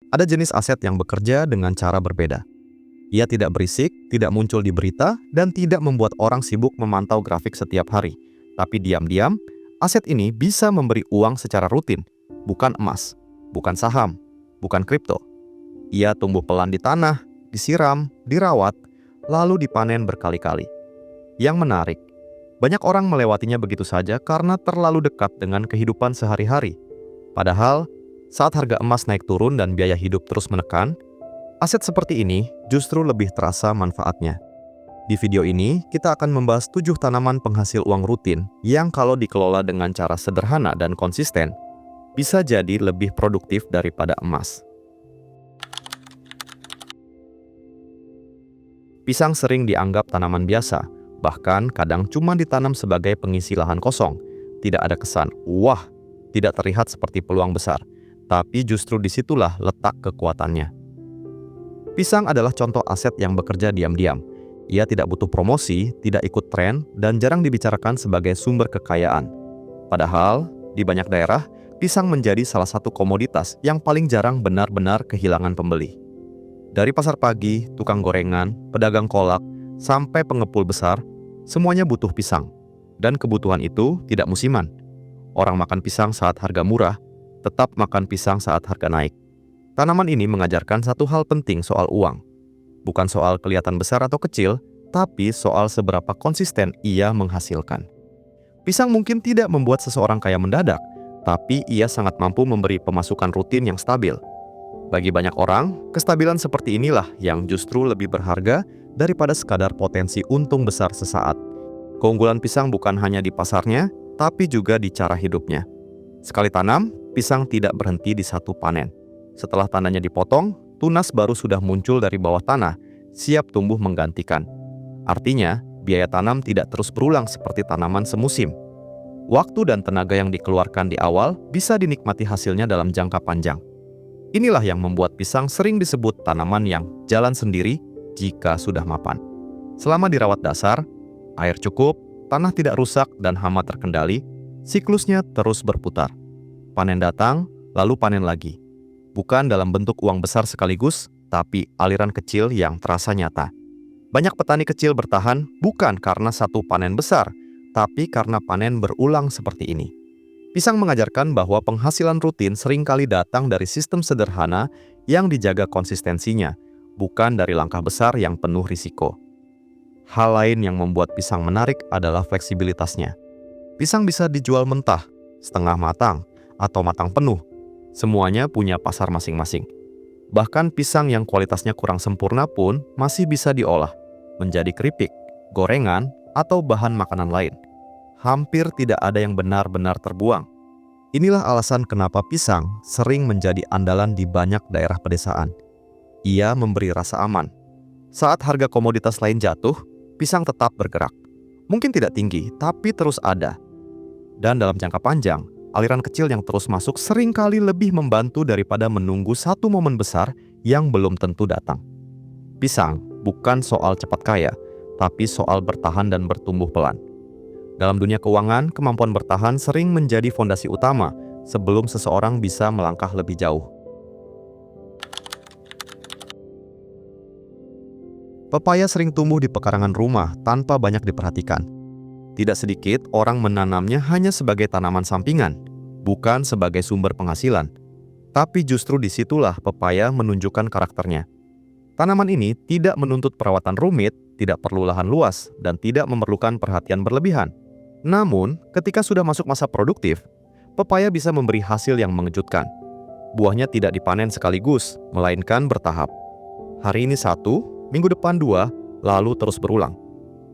Ada jenis aset yang bekerja dengan cara berbeda. Ia tidak berisik, tidak muncul di berita, dan tidak membuat orang sibuk memantau grafik setiap hari. Tapi diam-diam, aset ini bisa memberi uang secara rutin, bukan emas, bukan saham, bukan kripto. Ia tumbuh pelan di tanah, disiram, dirawat, lalu dipanen berkali-kali. Yang menarik, banyak orang melewatinya begitu saja karena terlalu dekat dengan kehidupan sehari-hari. Padahal, saat harga emas naik turun dan biaya hidup terus menekan, aset seperti ini justru lebih terasa manfaatnya. Di video ini, kita akan membahas 7 tanaman penghasil uang rutin yang kalau dikelola dengan cara sederhana dan konsisten, bisa jadi lebih produktif daripada emas. Pisang sering dianggap tanaman biasa, bahkan kadang cuma ditanam sebagai pengisi lahan kosong. Tidak ada kesan, wah, tidak terlihat seperti peluang besar, tapi justru disitulah letak kekuatannya. Pisang adalah contoh aset yang bekerja diam-diam. Ia tidak butuh promosi, tidak ikut tren, dan jarang dibicarakan sebagai sumber kekayaan. Padahal, di banyak daerah, pisang menjadi salah satu komoditas yang paling jarang benar-benar kehilangan pembeli. Dari pasar pagi, tukang gorengan, pedagang kolak, sampai pengepul besar, semuanya butuh pisang. Dan kebutuhan itu tidak musiman. Orang makan pisang saat harga murah, tetap makan pisang saat harga naik. Tanaman ini mengajarkan satu hal penting soal uang. Bukan soal kelihatan besar atau kecil, tapi soal seberapa konsisten ia menghasilkan. Pisang mungkin tidak membuat seseorang kaya mendadak, tapi ia sangat mampu memberi pemasukan rutin yang stabil. Bagi banyak orang, kestabilan seperti inilah yang justru lebih berharga daripada sekadar potensi untung besar sesaat. Keunggulan pisang bukan hanya di pasarnya, tapi juga di cara hidupnya. Sekali tanam, pisang tidak berhenti di satu panen. Setelah tandanya dipotong, tunas baru sudah muncul dari bawah tanah, siap tumbuh menggantikan. Artinya, biaya tanam tidak terus berulang seperti tanaman semusim. Waktu dan tenaga yang dikeluarkan di awal bisa dinikmati hasilnya dalam jangka panjang. Inilah yang membuat pisang sering disebut tanaman yang jalan sendiri jika sudah mapan. Selama dirawat dasar, air cukup, tanah tidak rusak dan hama terkendali, siklusnya terus berputar. Panen datang, lalu panen lagi. Bukan dalam bentuk uang besar sekaligus, tapi aliran kecil yang terasa nyata. Banyak petani kecil bertahan bukan karena satu panen besar, tapi karena panen berulang seperti ini. Pisang mengajarkan bahwa penghasilan rutin seringkali datang dari sistem sederhana yang dijaga konsistensinya, bukan dari langkah besar yang penuh risiko. Hal lain yang membuat pisang menarik adalah fleksibilitasnya. Pisang bisa dijual mentah, setengah matang, atau matang penuh. Semuanya punya pasar masing-masing. Bahkan pisang yang kualitasnya kurang sempurna pun masih bisa diolah, menjadi keripik, gorengan, atau bahan makanan lain. Hampir tidak ada yang benar-benar terbuang. Inilah alasan kenapa pisang sering menjadi andalan di banyak daerah pedesaan. Ia memberi rasa aman. Saat harga komoditas lain jatuh, pisang tetap bergerak. Mungkin tidak tinggi, tapi terus ada. Dan dalam jangka panjang, aliran kecil yang terus masuk seringkali lebih membantu daripada menunggu satu momen besar yang belum tentu datang. Pisang bukan soal cepat kaya, tapi soal bertahan dan bertumbuh pelan. Dalam dunia keuangan, kemampuan bertahan sering menjadi fondasi utama sebelum seseorang bisa melangkah lebih jauh. Pepaya sering tumbuh di pekarangan rumah tanpa banyak diperhatikan. Tidak sedikit orang menanamnya hanya sebagai tanaman sampingan, bukan sebagai sumber penghasilan. Tapi justru disitulah pepaya menunjukkan karakternya. Tanaman ini tidak menuntut perawatan rumit, tidak perlu lahan luas, dan tidak memerlukan perhatian berlebihan. Namun, ketika sudah masuk masa produktif, pepaya bisa memberi hasil yang mengejutkan. Buahnya tidak dipanen sekaligus, melainkan bertahap. Hari ini 1, minggu depan 2, lalu terus berulang.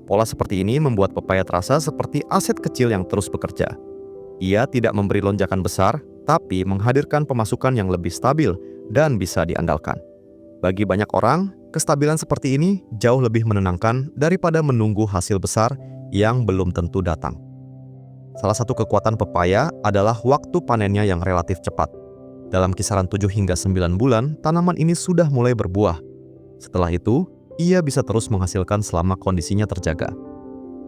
Pola seperti ini membuat pepaya terasa seperti aset kecil yang terus bekerja. Ia tidak memberi lonjakan besar, tapi menghadirkan pemasukan yang lebih stabil dan bisa diandalkan. Bagi banyak orang, kestabilan seperti ini jauh lebih menenangkan daripada menunggu hasil besar yang belum tentu datang. Salah satu kekuatan pepaya adalah waktu panennya yang relatif cepat. Dalam kisaran 7 hingga 9 bulan, tanaman ini sudah mulai berbuah. Setelah itu, ia bisa terus menghasilkan selama kondisinya terjaga.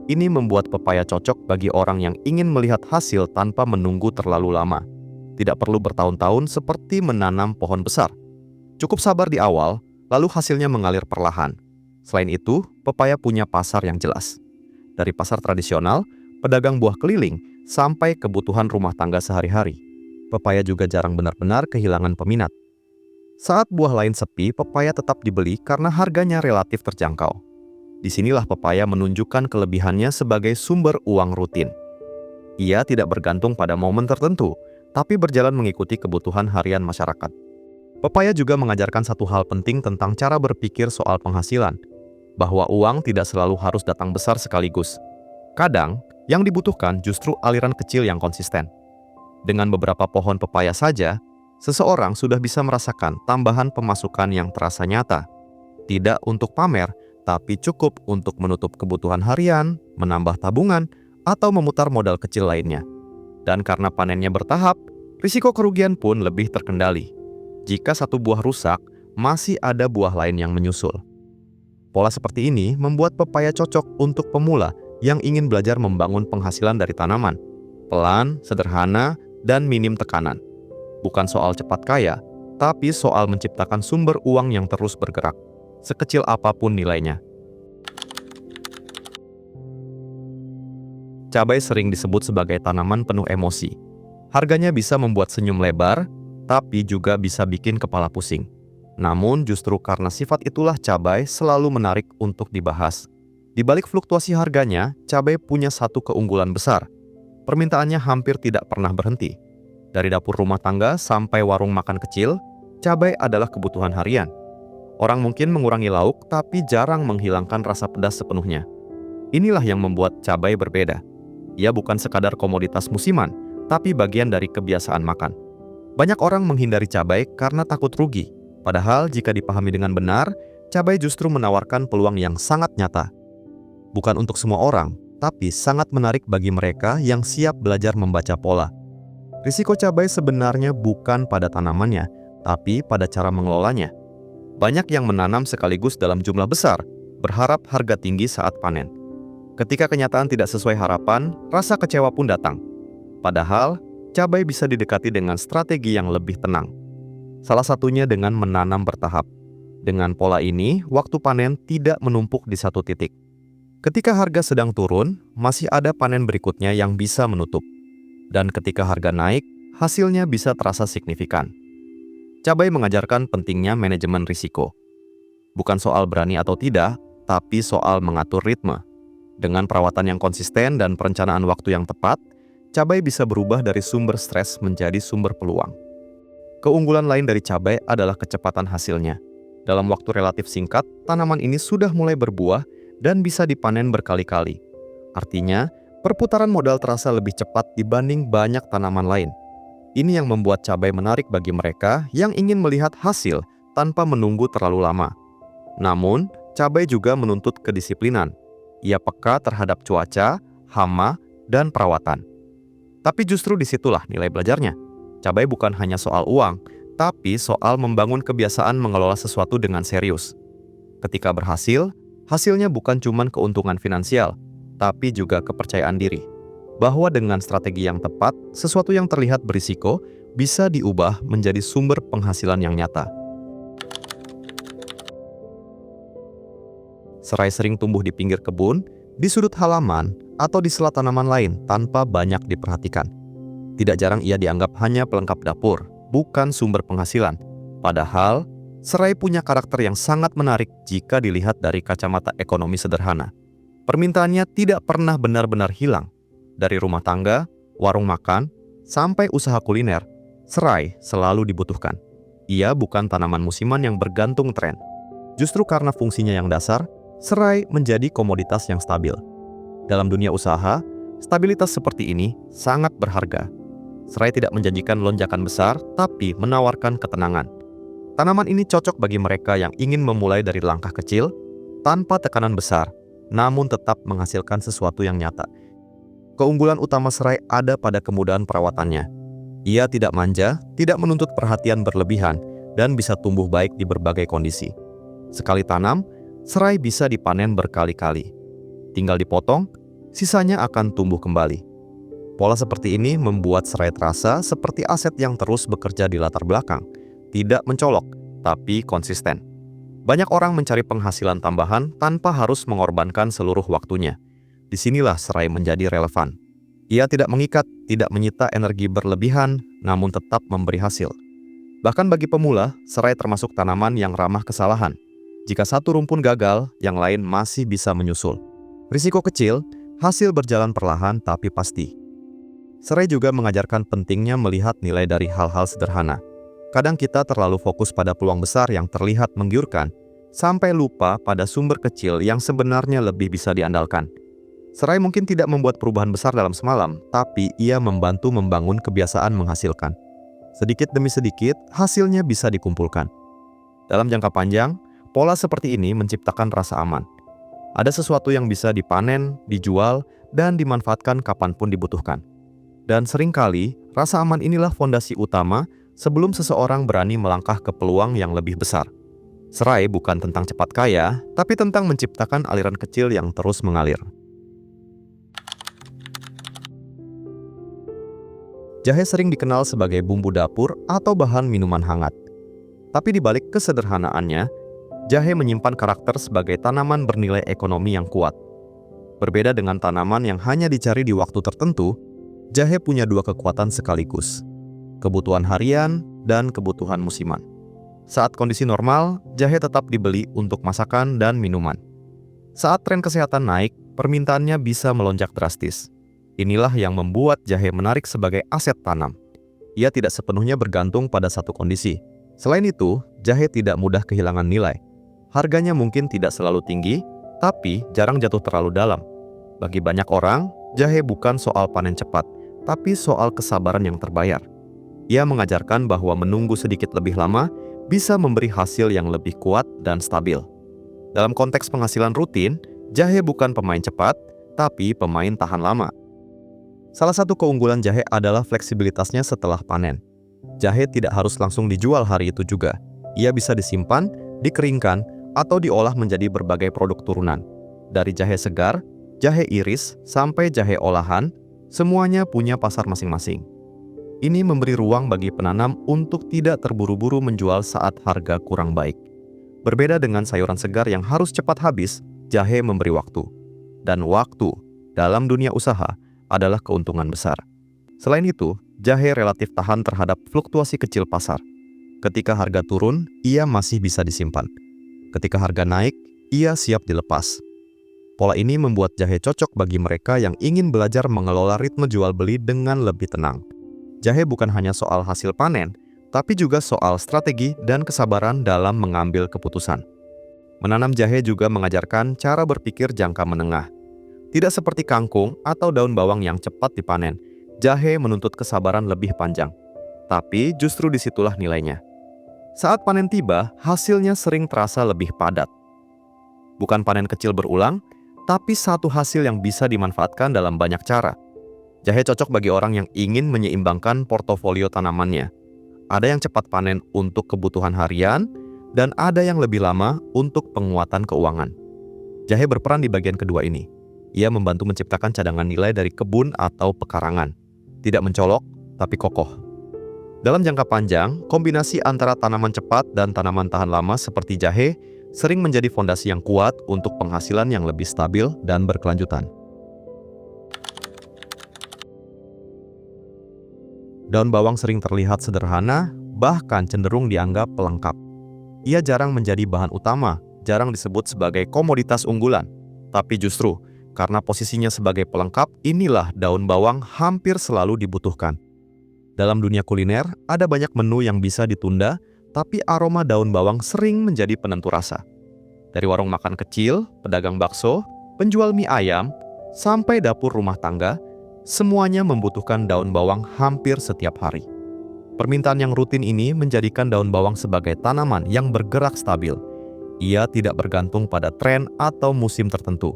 Ini membuat pepaya cocok bagi orang yang ingin melihat hasil tanpa menunggu terlalu lama. Tidak perlu bertahun-tahun seperti menanam pohon besar. Cukup sabar di awal, lalu hasilnya mengalir perlahan. Selain itu, pepaya punya pasar yang jelas. Dari pasar tradisional, pedagang buah keliling, sampai kebutuhan rumah tangga sehari-hari. Pepaya juga jarang benar-benar kehilangan peminat. Saat buah lain sepi, pepaya tetap dibeli karena harganya relatif terjangkau. Disinilah pepaya menunjukkan kelebihannya sebagai sumber uang rutin. Ia tidak bergantung pada momen tertentu, tapi berjalan mengikuti kebutuhan harian masyarakat. Pepaya juga mengajarkan satu hal penting tentang cara berpikir soal penghasilan, bahwa uang tidak selalu harus datang besar sekaligus. Kadang, yang dibutuhkan justru aliran kecil yang konsisten. Dengan beberapa pohon pepaya saja, seseorang sudah bisa merasakan tambahan pemasukan yang terasa nyata. Tidak untuk pamer, tapi cukup untuk menutup kebutuhan harian, menambah tabungan, atau memutar modal kecil lainnya. Dan karena panennya bertahap, risiko kerugian pun lebih terkendali. Jika satu buah rusak, masih ada buah lain yang menyusul. Pola seperti ini membuat pepaya cocok untuk pemula yang ingin belajar membangun penghasilan dari tanaman. Pelan, sederhana, dan minim tekanan. Bukan soal cepat kaya, tapi soal menciptakan sumber uang yang terus bergerak, sekecil apapun nilainya. Cabai sering disebut sebagai tanaman penuh emosi. Harganya bisa membuat senyum lebar, tapi juga bisa bikin kepala pusing. Namun justru karena sifat itulah cabai selalu menarik untuk dibahas. Di balik fluktuasi harganya, cabai punya satu keunggulan besar. Permintaannya hampir tidak pernah berhenti. Dari dapur rumah tangga sampai warung makan kecil, cabai adalah kebutuhan harian. Orang mungkin mengurangi lauk, tapi jarang menghilangkan rasa pedas sepenuhnya. Inilah yang membuat cabai berbeda. Ia bukan sekadar komoditas musiman, tapi bagian dari kebiasaan makan. Banyak orang menghindari cabai karena takut rugi. Padahal jika dipahami dengan benar, cabai justru menawarkan peluang yang sangat nyata. Bukan untuk semua orang, tapi sangat menarik bagi mereka yang siap belajar membaca pola. Risiko cabai sebenarnya bukan pada tanamannya, tapi pada cara mengelolanya. Banyak yang menanam sekaligus dalam jumlah besar, berharap harga tinggi saat panen. Ketika kenyataan tidak sesuai harapan, rasa kecewa pun datang. Padahal, cabai bisa didekati dengan strategi yang lebih tenang. Salah satunya dengan menanam bertahap. Dengan pola ini, waktu panen tidak menumpuk di satu titik. Ketika harga sedang turun, masih ada panen berikutnya yang bisa menutup. Dan ketika harga naik, hasilnya bisa terasa signifikan. Cabai mengajarkan pentingnya manajemen risiko. Bukan soal berani atau tidak, tapi soal mengatur ritme. Dengan perawatan yang konsisten dan perencanaan waktu yang tepat, cabai bisa berubah dari sumber stres menjadi sumber peluang. Keunggulan lain dari cabai adalah kecepatan hasilnya. Dalam waktu relatif singkat, tanaman ini sudah mulai berbuah dan bisa dipanen berkali-kali. Artinya, perputaran modal terasa lebih cepat dibanding banyak tanaman lain. Ini yang membuat cabai menarik bagi mereka yang ingin melihat hasil tanpa menunggu terlalu lama. Namun, cabai juga menuntut kedisiplinan. Ia peka terhadap cuaca, hama, dan perawatan. Tapi justru disitulah nilai belajarnya. Cabai bukan hanya soal uang, tapi soal membangun kebiasaan mengelola sesuatu dengan serius. Ketika berhasil, hasilnya bukan cuma keuntungan finansial, tapi juga kepercayaan diri. Bahwa dengan strategi yang tepat, sesuatu yang terlihat berisiko bisa diubah menjadi sumber penghasilan yang nyata. Serai sering tumbuh di pinggir kebun, di sudut halaman, atau di sela tanaman lain tanpa banyak diperhatikan. Tidak jarang ia dianggap hanya pelengkap dapur, bukan sumber penghasilan. Padahal, serai punya karakter yang sangat menarik jika dilihat dari kacamata ekonomi sederhana. Permintaannya tidak pernah benar-benar hilang. Dari rumah tangga, warung makan, sampai usaha kuliner, serai selalu dibutuhkan. Ia bukan tanaman musiman yang bergantung tren. Justru karena fungsinya yang dasar, serai menjadi komoditas yang stabil. Dalam dunia usaha, stabilitas seperti ini sangat berharga. Serai tidak menjanjikan lonjakan besar, tapi menawarkan ketenangan. Tanaman ini cocok bagi mereka yang ingin memulai dari langkah kecil, tanpa tekanan besar, namun tetap menghasilkan sesuatu yang nyata. Keunggulan utama serai ada pada kemudahan perawatannya. Ia tidak manja, tidak menuntut perhatian berlebihan, dan bisa tumbuh baik di berbagai kondisi. Sekali tanam, serai bisa dipanen berkali-kali. Tinggal dipotong, sisanya akan tumbuh kembali. Pola seperti ini membuat serai terasa seperti aset yang terus bekerja di latar belakang, tidak mencolok, tapi konsisten. Banyak orang mencari penghasilan tambahan tanpa harus mengorbankan seluruh waktunya. Disinilah serai menjadi relevan. Ia tidak mengikat, tidak menyita energi berlebihan, namun tetap memberi hasil. Bahkan bagi pemula, serai termasuk tanaman yang ramah kesalahan. Jika satu rumpun gagal, yang lain masih bisa menyusul. Risiko kecil, hasil berjalan perlahan tapi pasti. Serai juga mengajarkan pentingnya melihat nilai dari hal-hal sederhana. Kadang kita terlalu fokus pada peluang besar yang terlihat menggiurkan, sampai lupa pada sumber kecil yang sebenarnya lebih bisa diandalkan. Serai mungkin tidak membuat perubahan besar dalam semalam, tapi ia membantu membangun kebiasaan menghasilkan. Sedikit demi sedikit, hasilnya bisa dikumpulkan. Dalam jangka panjang, pola seperti ini menciptakan rasa aman. Ada sesuatu yang bisa dipanen, dijual, dan dimanfaatkan kapanpun dibutuhkan. Dan seringkali, rasa aman inilah fondasi utama sebelum seseorang berani melangkah ke peluang yang lebih besar. Serai bukan tentang cepat kaya, tapi tentang menciptakan aliran kecil yang terus mengalir. Jahe sering dikenal sebagai bumbu dapur atau bahan minuman hangat. Tapi di balik kesederhanaannya, jahe menyimpan karakter sebagai tanaman bernilai ekonomi yang kuat. Berbeda dengan tanaman yang hanya dicari di waktu tertentu, jahe punya dua kekuatan sekaligus, kebutuhan harian dan kebutuhan musiman. Saat kondisi normal, jahe tetap dibeli untuk masakan dan minuman. Saat tren kesehatan naik, permintaannya bisa melonjak drastis. Inilah yang membuat jahe menarik sebagai aset tanam. Ia tidak sepenuhnya bergantung pada satu kondisi. Selain itu, jahe tidak mudah kehilangan nilai. Harganya mungkin tidak selalu tinggi, tapi jarang jatuh terlalu dalam. Bagi banyak orang, jahe bukan soal panen cepat, tapi soal kesabaran yang terbayar. Ia mengajarkan bahwa menunggu sedikit lebih lama bisa memberi hasil yang lebih kuat dan stabil. Dalam konteks penghasilan rutin, jahe bukan pemain cepat, tapi pemain tahan lama. Salah satu keunggulan jahe adalah fleksibilitasnya setelah panen. Jahe tidak harus langsung dijual hari itu juga. Ia bisa disimpan, dikeringkan, atau diolah menjadi berbagai produk turunan. Dari jahe segar, jahe iris, sampai jahe olahan, semuanya punya pasar masing-masing. Ini memberi ruang bagi penanam untuk tidak terburu-buru menjual saat harga kurang baik. Berbeda dengan sayuran segar yang harus cepat habis, jahe memberi waktu. Dan waktu, dalam dunia usaha, adalah keuntungan besar. Selain itu, jahe relatif tahan terhadap fluktuasi kecil pasar. Ketika harga turun, ia masih bisa disimpan. Ketika harga naik, ia siap dilepas. Pola ini membuat jahe cocok bagi mereka yang ingin belajar mengelola ritme jual beli dengan lebih tenang. Jahe bukan hanya soal hasil panen, tapi juga soal strategi dan kesabaran dalam mengambil keputusan. Menanam jahe juga mengajarkan cara berpikir jangka menengah. Tidak seperti kangkung atau daun bawang yang cepat dipanen, jahe menuntut kesabaran lebih panjang. Tapi justru disitulah nilainya. Saat panen tiba, hasilnya sering terasa lebih padat. Bukan panen kecil berulang, tapi satu hasil yang bisa dimanfaatkan dalam banyak cara. Jahe cocok bagi orang yang ingin menyeimbangkan portofolio tanamannya. Ada yang cepat panen untuk kebutuhan harian, dan ada yang lebih lama untuk penguatan keuangan. Jahe berperan di bagian kedua ini. Ia membantu menciptakan cadangan nilai dari kebun atau pekarangan. Tidak mencolok, tapi kokoh. Dalam jangka panjang, kombinasi antara tanaman cepat dan tanaman tahan lama seperti jahe sering menjadi fondasi yang kuat untuk penghasilan yang lebih stabil dan berkelanjutan. Daun bawang sering terlihat sederhana, bahkan cenderung dianggap pelengkap. Ia jarang menjadi bahan utama, jarang disebut sebagai komoditas unggulan. Tapi justru, karena posisinya sebagai pelengkap, inilah daun bawang hampir selalu dibutuhkan. Dalam dunia kuliner, ada banyak menu yang bisa ditunda, tapi aroma daun bawang sering menjadi penentu rasa. Dari warung makan kecil, pedagang bakso, penjual mie ayam, sampai dapur rumah tangga, semuanya membutuhkan daun bawang hampir setiap hari. Permintaan yang rutin ini menjadikan daun bawang sebagai tanaman yang bergerak stabil. Ia tidak bergantung pada tren atau musim tertentu.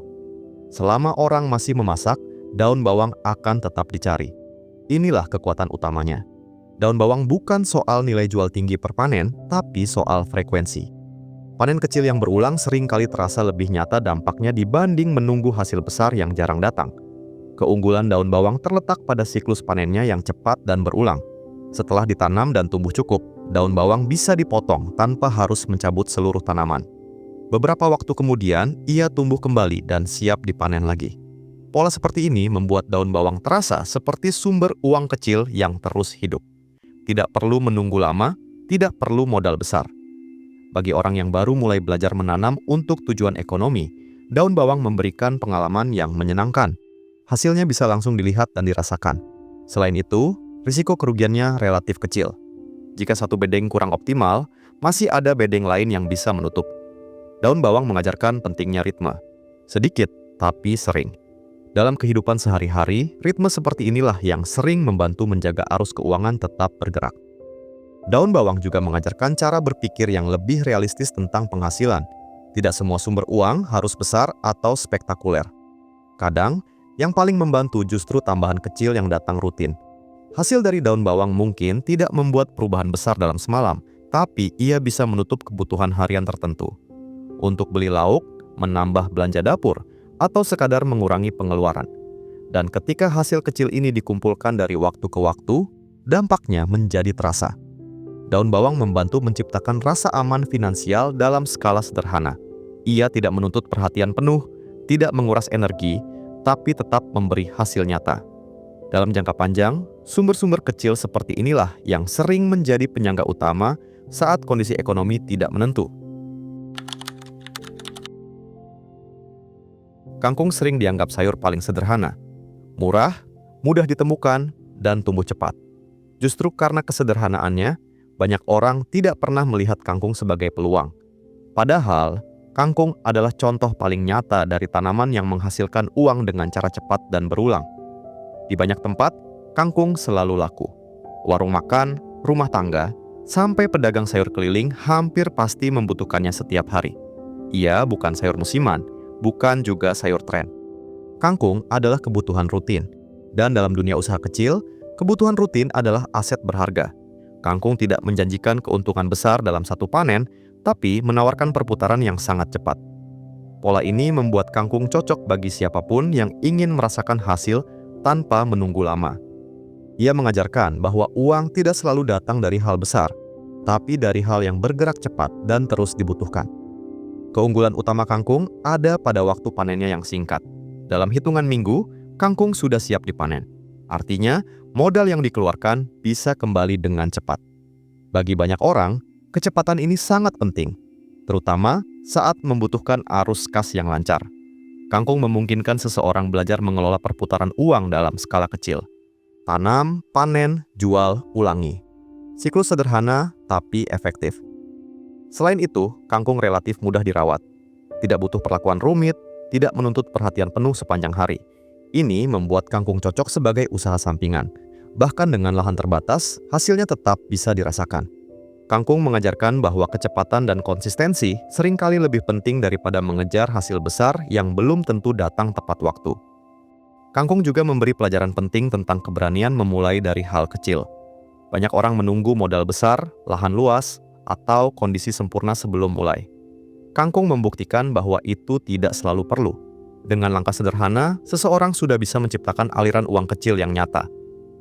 Selama orang masih memasak, daun bawang akan tetap dicari. Inilah kekuatan utamanya. Daun bawang bukan soal nilai jual tinggi per panen, tapi soal frekuensi. Panen kecil yang berulang seringkali terasa lebih nyata dampaknya dibanding menunggu hasil besar yang jarang datang. Keunggulan daun bawang terletak pada siklus panennya yang cepat dan berulang. Setelah ditanam dan tumbuh cukup, daun bawang bisa dipotong tanpa harus mencabut seluruh tanaman. Beberapa waktu kemudian, ia tumbuh kembali dan siap dipanen lagi. Pola seperti ini membuat daun bawang terasa seperti sumber uang kecil yang terus hidup. Tidak perlu menunggu lama, tidak perlu modal besar. Bagi orang yang baru mulai belajar menanam untuk tujuan ekonomi, daun bawang memberikan pengalaman yang menyenangkan. Hasilnya bisa langsung dilihat dan dirasakan. Selain itu, risiko kerugiannya relatif kecil. Jika satu bedeng kurang optimal, masih ada bedeng lain yang bisa menutup. Daun bawang mengajarkan pentingnya ritme. Sedikit, tapi sering. Dalam kehidupan sehari-hari, ritme seperti inilah yang sering membantu menjaga arus keuangan tetap bergerak. Daun bawang juga mengajarkan cara berpikir yang lebih realistis tentang penghasilan. Tidak semua sumber uang harus besar atau spektakuler. Kadang, yang paling membantu justru tambahan kecil yang datang rutin. Hasil dari daun bawang mungkin tidak membuat perubahan besar dalam semalam, tapi ia bisa menutup kebutuhan harian tertentu. Untuk beli lauk, menambah belanja dapur, atau sekadar mengurangi pengeluaran. Dan ketika hasil kecil ini dikumpulkan dari waktu ke waktu, dampaknya menjadi terasa. Daun bawang membantu menciptakan rasa aman finansial dalam skala sederhana. Ia tidak menuntut perhatian penuh, tidak menguras energi, tapi tetap memberi hasil nyata. Dalam jangka panjang, sumber-sumber kecil seperti inilah yang sering menjadi penyangga utama saat kondisi ekonomi tidak menentu. Kangkung sering dianggap sayur paling sederhana, murah, mudah ditemukan, dan tumbuh cepat. Justru karena kesederhanaannya, banyak orang tidak pernah melihat kangkung sebagai peluang. Padahal, kangkung adalah contoh paling nyata dari tanaman yang menghasilkan uang dengan cara cepat dan berulang. Di banyak tempat, kangkung selalu laku. Warung makan, rumah tangga, sampai pedagang sayur keliling hampir pasti membutuhkannya setiap hari. Ia bukan sayur musiman, bukan juga sayur tren. Kangkung adalah kebutuhan rutin. Dan dalam dunia usaha kecil, kebutuhan rutin adalah aset berharga. Kangkung tidak menjanjikan keuntungan besar dalam satu panen, tapi menawarkan perputaran yang sangat cepat. Pola ini membuat kangkung cocok bagi siapapun yang ingin merasakan hasil tanpa menunggu lama. Ia mengajarkan bahwa uang tidak selalu datang dari hal besar, tapi dari hal yang bergerak cepat dan terus dibutuhkan. Keunggulan utama kangkung ada pada waktu panennya yang singkat. Dalam hitungan minggu, kangkung sudah siap dipanen. Artinya, modal yang dikeluarkan bisa kembali dengan cepat. Bagi banyak orang, kecepatan ini sangat penting, terutama saat membutuhkan arus kas yang lancar. Kangkung memungkinkan seseorang belajar mengelola perputaran uang dalam skala kecil. Tanam, panen, jual, ulangi. Siklus sederhana tapi efektif. Selain itu, kangkung relatif mudah dirawat. Tidak butuh perlakuan rumit, tidak menuntut perhatian penuh sepanjang hari. Ini membuat kangkung cocok sebagai usaha sampingan. Bahkan dengan lahan terbatas, hasilnya tetap bisa dirasakan. Kangkung mengajarkan bahwa kecepatan dan konsistensi seringkali lebih penting daripada mengejar hasil besar yang belum tentu datang tepat waktu. Kangkung juga memberi pelajaran penting tentang keberanian memulai dari hal kecil. Banyak orang menunggu modal besar, lahan luas, atau kondisi sempurna sebelum mulai. Kangkung membuktikan bahwa itu tidak selalu perlu. Dengan langkah sederhana, seseorang sudah bisa menciptakan aliran uang kecil yang nyata.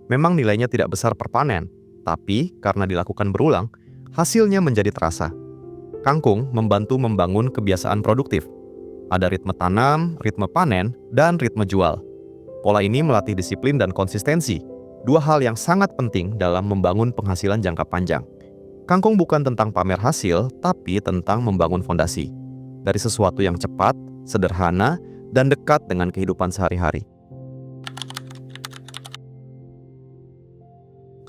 Memang nilainya tidak besar per panen, tapi karena dilakukan berulang, hasilnya menjadi terasa. Kangkung membantu membangun kebiasaan produktif. Ada ritme tanam, ritme panen, dan ritme jual. Pola ini melatih disiplin dan konsistensi, dua hal yang sangat penting dalam membangun penghasilan jangka panjang. Kangkung bukan tentang pamer hasil, tapi tentang membangun fondasi. Dari sesuatu yang cepat, sederhana, dan dekat dengan kehidupan sehari-hari.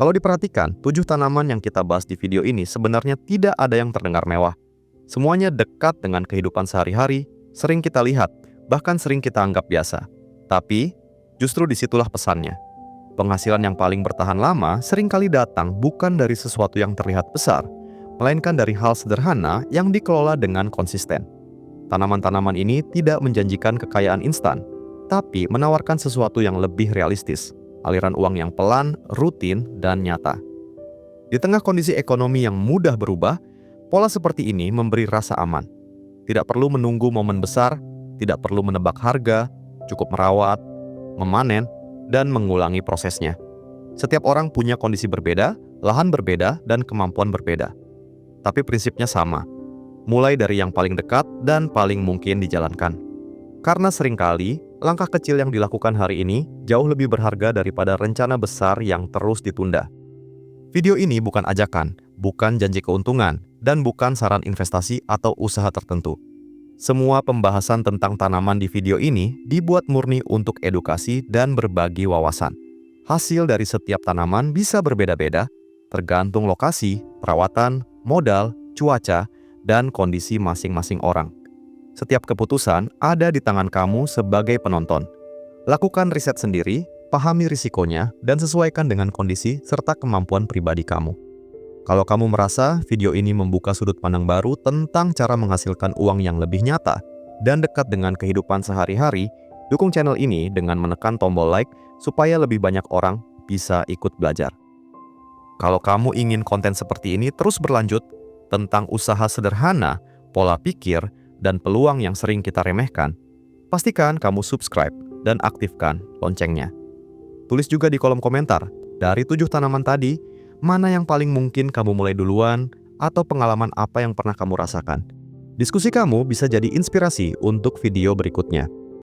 Kalau diperhatikan, 7 tanaman yang kita bahas di video ini sebenarnya tidak ada yang terdengar mewah. Semuanya dekat dengan kehidupan sehari-hari, sering kita lihat, bahkan sering kita anggap biasa. Tapi, justru disitulah pesannya. Penghasilan yang paling bertahan lama seringkali datang bukan dari sesuatu yang terlihat besar, melainkan dari hal sederhana yang dikelola dengan konsisten. Tanaman-tanaman ini tidak menjanjikan kekayaan instan, tapi menawarkan sesuatu yang lebih realistis, aliran uang yang pelan, rutin, dan nyata. Di tengah kondisi ekonomi yang mudah berubah, pola seperti ini memberi rasa aman. Tidak perlu menunggu momen besar, tidak perlu menebak harga, cukup merawat, memanen, dan mengulangi prosesnya. Setiap orang punya kondisi berbeda, lahan berbeda, dan kemampuan berbeda. Tapi prinsipnya sama, mulai dari yang paling dekat dan paling mungkin dijalankan. Karena seringkali, langkah kecil yang dilakukan hari ini jauh lebih berharga daripada rencana besar yang terus ditunda. Video ini bukan ajakan, bukan janji keuntungan, dan bukan saran investasi atau usaha tertentu. Semua pembahasan tentang tanaman di video ini dibuat murni untuk edukasi dan berbagi wawasan. Hasil dari setiap tanaman bisa berbeda-beda, tergantung lokasi, perawatan, modal, cuaca, dan kondisi masing-masing orang. Setiap keputusan ada di tangan kamu sebagai penonton. Lakukan riset sendiri, pahami risikonya, dan sesuaikan dengan kondisi serta kemampuan pribadi kamu. Kalau kamu merasa video ini membuka sudut pandang baru tentang cara menghasilkan uang yang lebih nyata dan dekat dengan kehidupan sehari-hari, dukung channel ini dengan menekan tombol like supaya lebih banyak orang bisa ikut belajar. Kalau kamu ingin konten seperti ini terus berlanjut tentang usaha sederhana, pola pikir, dan peluang yang sering kita remehkan, pastikan kamu subscribe dan aktifkan loncengnya. Tulis juga di kolom komentar, dari 7 tanaman tadi, mana yang paling mungkin kamu mulai duluan, atau pengalaman apa yang pernah kamu rasakan. Diskusi kamu bisa jadi inspirasi untuk video berikutnya.